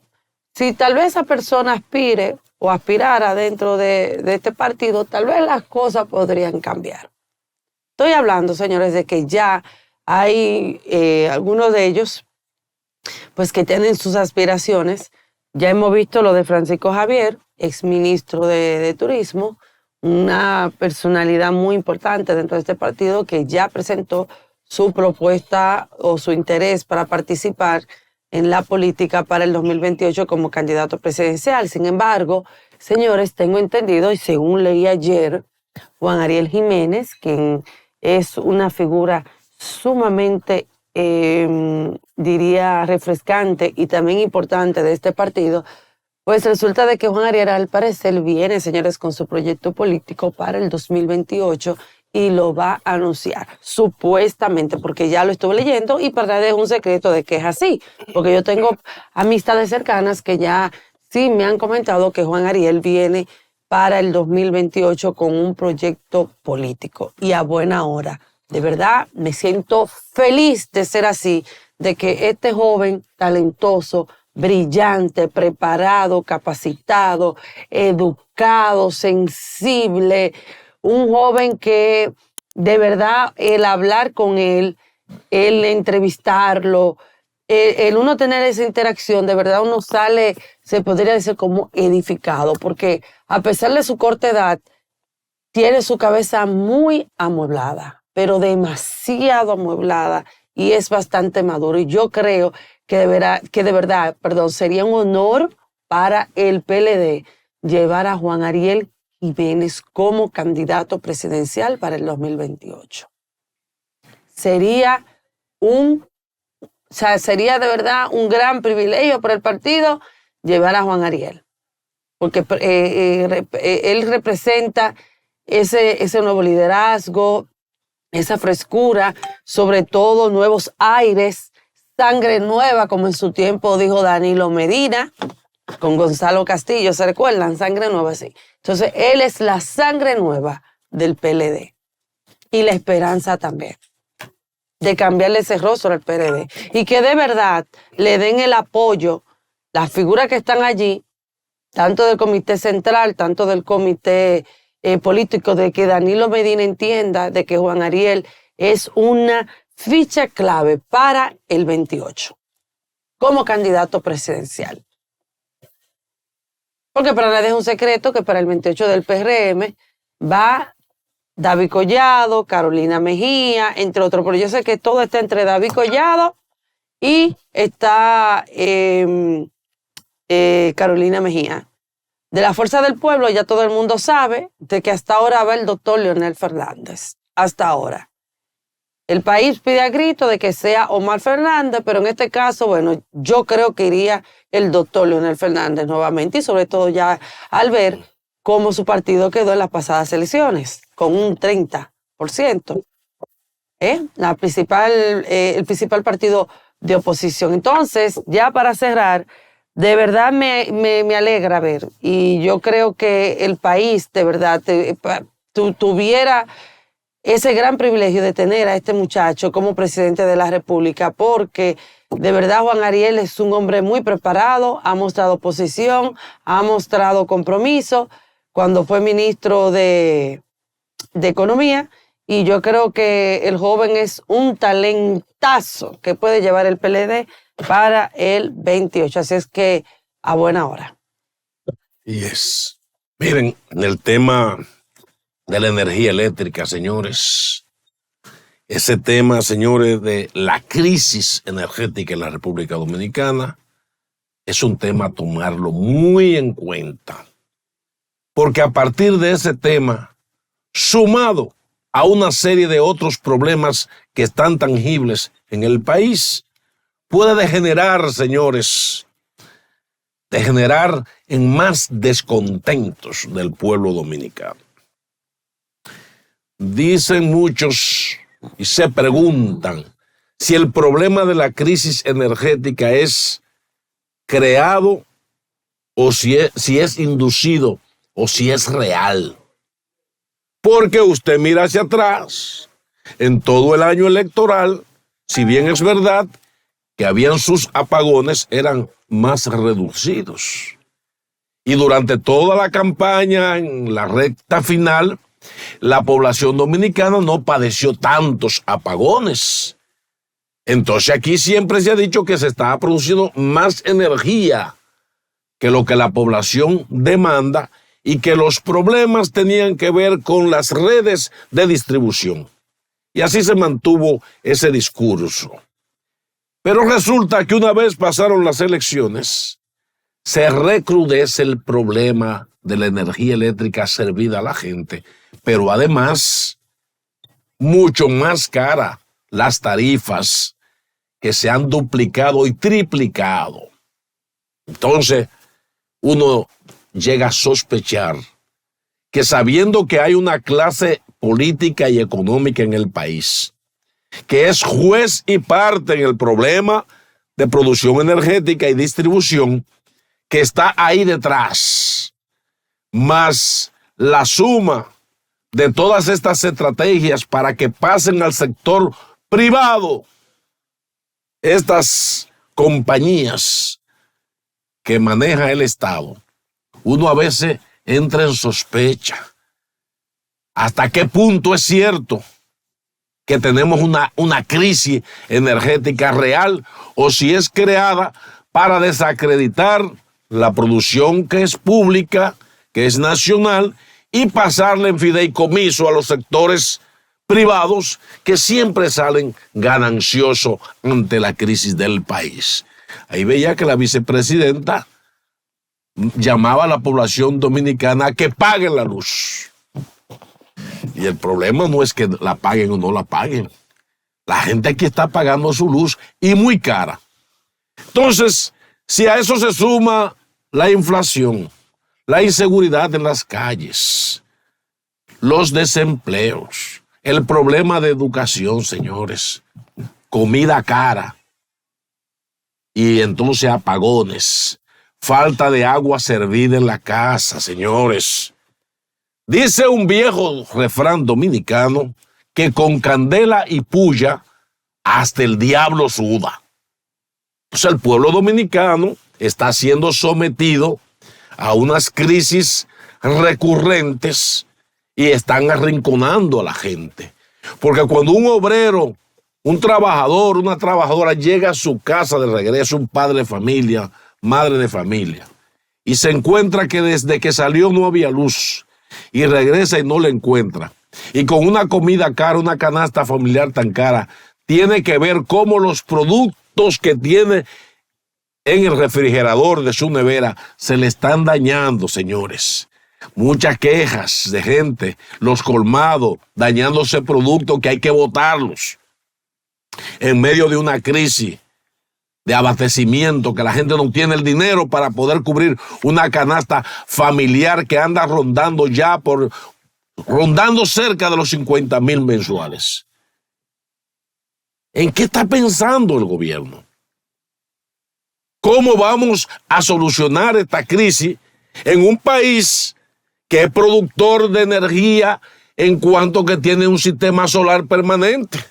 si tal vez esa persona aspire o aspirara dentro de este partido, tal vez las cosas podrían cambiar. Estoy hablando, señores, de que ya hay algunos de ellos pues que tienen sus aspiraciones. Ya hemos visto lo de Francisco Javier, exministro de Turismo, una personalidad muy importante dentro de este partido que ya presentó su propuesta o su interés para participar en la política para el 2028 como candidato presidencial. Sin embargo, señores, tengo entendido, y según leí ayer, Juan Ariel Jiménez, quien es una figura sumamente, diría, refrescante y también importante de este partido, pues resulta de que Juan Ariel, al parecer, viene, señores, con su proyecto político para el 2028 y lo va a anunciar, supuestamente, porque ya lo estuve leyendo y para nadie es un secreto de que es así, porque yo tengo amistades cercanas que ya sí me han comentado que Juan Ariel viene para el 2028 con un proyecto político, y a buena hora. De verdad, me siento feliz de ser así, de que este joven talentoso, brillante, preparado, capacitado, educado, sensible, un joven que de verdad el hablar con él, el entrevistarlo, el uno tener esa interacción, de verdad uno sale, se podría decir, como edificado, porque a pesar de su corta edad, tiene su cabeza muy amueblada, pero demasiado amueblada, y es bastante maduro. Y yo creo que de verdad, sería un honor para el PLD llevar a Juan Ariel Jiménez como candidato presidencial para el 2028. Sería de verdad un gran privilegio para el partido llevar a Juan Ariel, porque él representa ese nuevo liderazgo, esa frescura, sobre todo nuevos aires, sangre nueva, como en su tiempo dijo Danilo Medina con Gonzalo Castillo, ¿se recuerdan? Sangre nueva, sí. Entonces, él es la sangre nueva del PLD y la esperanza también de cambiarle ese rostro al PLD, y que de verdad le den el apoyo las figuras que están allí, tanto del comité central, tanto del comité político, de que Danilo Medina entienda de que Juan Ariel es una ficha clave para el 28 como candidato presidencial. Porque para nadie es un secreto que para el 28 del PRM va David Collado, Carolina Mejía, entre otros. Pero yo sé que todo está entre David Collado y está Carolina Mejía. De la Fuerza del Pueblo ya todo el mundo sabe de que hasta ahora va el doctor Leonel Fernández. Hasta ahora. El país pide a grito de que sea Omar Fernández, pero en este caso, bueno, yo creo que iría el doctor Leonel Fernández nuevamente, y sobre todo ya al ver cómo su partido quedó en las pasadas elecciones, con un 30%. El principal partido de oposición. Entonces, ya para cerrar, de verdad me alegra ver, y yo creo que el país de verdad tuviera ese gran privilegio de tener a este muchacho como presidente de la República, porque de verdad Juan Ariel es un hombre muy preparado, ha mostrado posición, ha mostrado compromiso cuando fue ministro de Economía, y yo creo que el joven es un talentazo que puede llevar el PLD para el 28, así es que a buena hora. Miren, en el tema de la energía eléctrica, señores, ese tema, señores, de la crisis energética en la República Dominicana es un tema a tomarlo muy en cuenta, porque a partir de ese tema, sumado a una serie de otros problemas que están tangibles en el país, puede degenerar, señores, en más descontentos del pueblo dominicano. Dicen muchos y se preguntan si el problema de la crisis energética es creado o si es inducido o si es real. Porque usted mira hacia atrás, en todo el año electoral, si bien es verdad que habían sus apagones, eran más reducidos. Y durante toda la campaña, en la recta final, la población dominicana no padeció tantos apagones. Entonces aquí siempre se ha dicho que se estaba produciendo más energía que lo que la población demanda y que los problemas tenían que ver con las redes de distribución. Y así se mantuvo ese discurso. Pero resulta que una vez pasaron las elecciones, se recrudece el problema de la energía eléctrica servida a la gente, pero además, mucho más cara las tarifas que se han duplicado y triplicado. Entonces, uno llega a sospechar que sabiendo que hay una clase política y económica en el país, que es juez y parte en el problema de producción energética y distribución, que está ahí detrás, más la suma de todas estas estrategias para que pasen al sector privado, estas compañías que maneja el Estado, uno a veces entra en sospecha. ¿Hasta qué punto es cierto que tenemos una crisis energética real o si es creada para desacreditar la producción que es pública, que es nacional, y pasarle en fideicomiso a los sectores privados que siempre salen gananciosos ante la crisis del país? Ahí veía que la vicepresidenta llamaba a la población dominicana a que paguen la luz. Y el problema no es que la paguen o no la paguen. La gente aquí está pagando su luz y muy cara. Entonces, si a eso se suma la inflación, la inseguridad en las calles, los desempleos, el problema de educación, señores, comida cara, y entonces apagones, falta de agua servida en la casa, señores. Dice un viejo refrán dominicano que con candela y puya hasta el diablo suda. Pues el pueblo dominicano está siendo sometido a unas crisis recurrentes y están arrinconando a la gente. Porque cuando un obrero, un trabajador, una trabajadora llega a su casa de regreso, un padre de familia, madre de familia, y se encuentra que desde que salió no había luz, y regresa y no la encuentra, y con una comida cara, una canasta familiar tan cara, tiene que ver cómo los productos que tiene en el refrigerador de su nevera se le están dañando, señores. Muchas quejas de gente, los colmados, dañándose productos que hay que botarlos. En medio de una crisis de abastecimiento, que la gente no tiene el dinero para poder cubrir una canasta familiar que anda rondando cerca de los 50,000 mensuales. ¿En qué está pensando el gobierno? ¿Cómo vamos a solucionar esta crisis en un país que es productor de energía en cuanto que tiene un sistema solar permanente?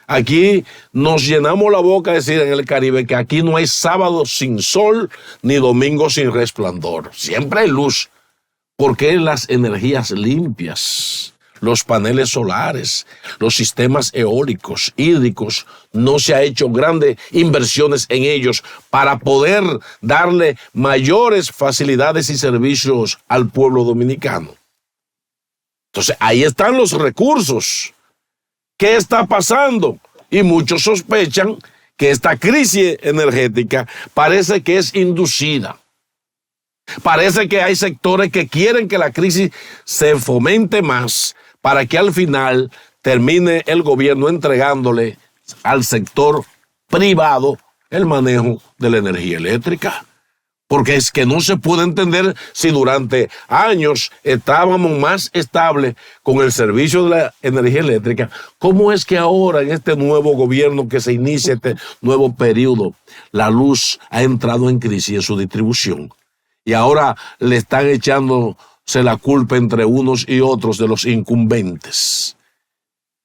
Aquí nos llenamos la boca de decir en el Caribe que aquí no hay sábado sin sol ni domingo sin resplandor. Siempre hay luz, porque las energías limpias, los paneles solares, los sistemas eólicos, hídricos, no se ha hecho grandes inversiones en ellos para poder darle mayores facilidades y servicios al pueblo dominicano. Entonces, ahí están los recursos. ¿Qué está pasando? Y muchos sospechan que esta crisis energética parece que es inducida. Parece que hay sectores que quieren que la crisis se fomente más para que al final termine el gobierno entregándole al sector privado el manejo de la energía eléctrica. Porque es que no se puede entender si durante años estábamos más estables con el servicio de la energía eléctrica, ¿cómo es que ahora en este nuevo gobierno que se inicia este nuevo periodo, la luz ha entrado en crisis en su distribución? Y ahora le están echándose la culpa entre unos y otros de los incumbentes.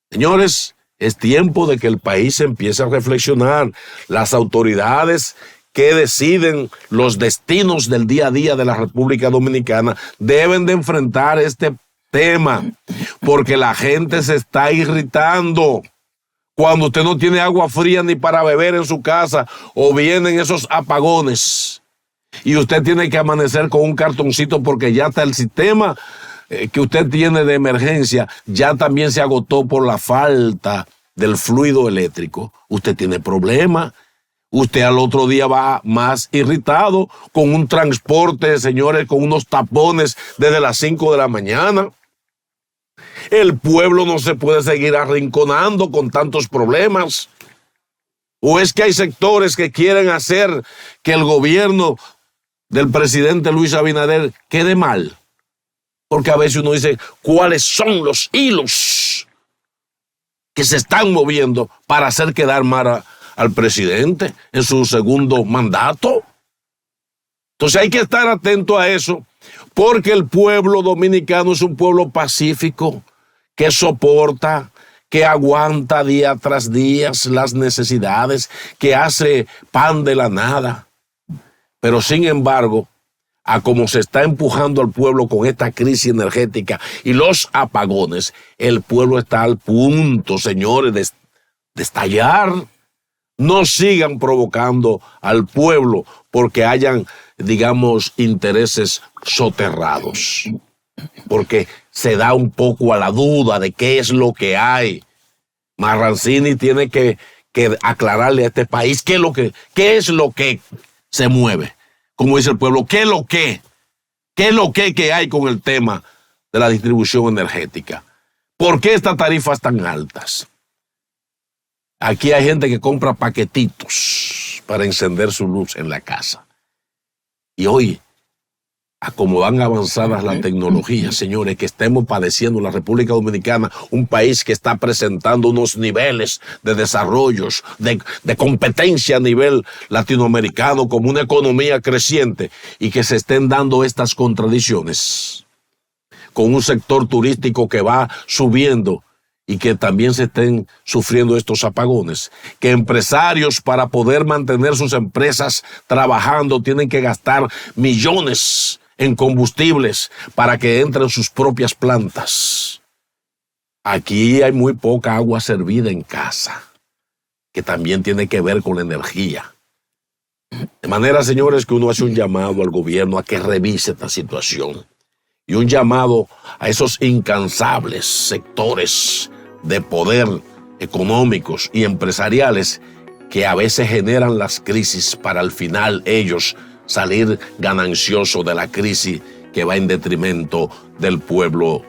Señores, es tiempo de que el país empiece a reflexionar. Las autoridades que deciden los destinos del día a día de la República Dominicana deben de enfrentar este tema, porque la gente se está irritando. Cuando usted no tiene agua fría ni para beber en su casa, o vienen esos apagones, y usted tiene que amanecer con un cartoncito porque ya está el sistema que usted tiene de emergencia, ya también se agotó por la falta del fluido eléctrico, usted tiene problemas. Usted al otro día va más irritado con un transporte, señores, con unos tapones desde las 5 de la mañana. El pueblo no se puede seguir arrinconando con tantos problemas. ¿O es que hay sectores que quieren hacer que el gobierno del presidente Luis Abinader quede mal? Porque a veces uno dice, ¿cuáles son los hilos que se están moviendo para hacer quedar mal al presidente en su segundo mandato? Entonces hay que estar atento a eso, porque el pueblo dominicano es un pueblo pacífico, que soporta, que aguanta día tras día las necesidades, que hace pan de la nada. Pero sin embargo, a como se está empujando al pueblo con esta crisis energética y los apagones, el pueblo está al punto, señores, de estallar. No sigan provocando al pueblo porque hayan, digamos, intereses soterrados. Porque se da un poco a la duda de qué es lo que hay. Marrancini tiene que aclararle a este país qué es lo que se mueve. Como dice el pueblo, ¿qué es lo que hay con el tema de la distribución energética? ¿Por qué estas tarifas tan altas? Aquí hay gente que compra paquetitos para encender su luz en la casa. Y hoy, a como van avanzadas las tecnologías, señores, que estemos padeciendo en la República Dominicana, un país que está presentando unos niveles de desarrollos, de competencia a nivel latinoamericano, como una economía creciente, y que se estén dando estas contradicciones, con un sector turístico que va subiendo, y que también se estén sufriendo estos apagones, que empresarios para poder mantener sus empresas trabajando tienen que gastar millones en combustibles para que entren sus propias plantas. Aquí hay muy poca agua servida en casa, que también tiene que ver con la energía. De manera, señores, que uno hace un llamado al gobierno a que revise esta situación y un llamado a esos incansables sectores de poder económicos y empresariales que a veces generan las crisis para al final ellos salir gananciosos de la crisis que va en detrimento del pueblo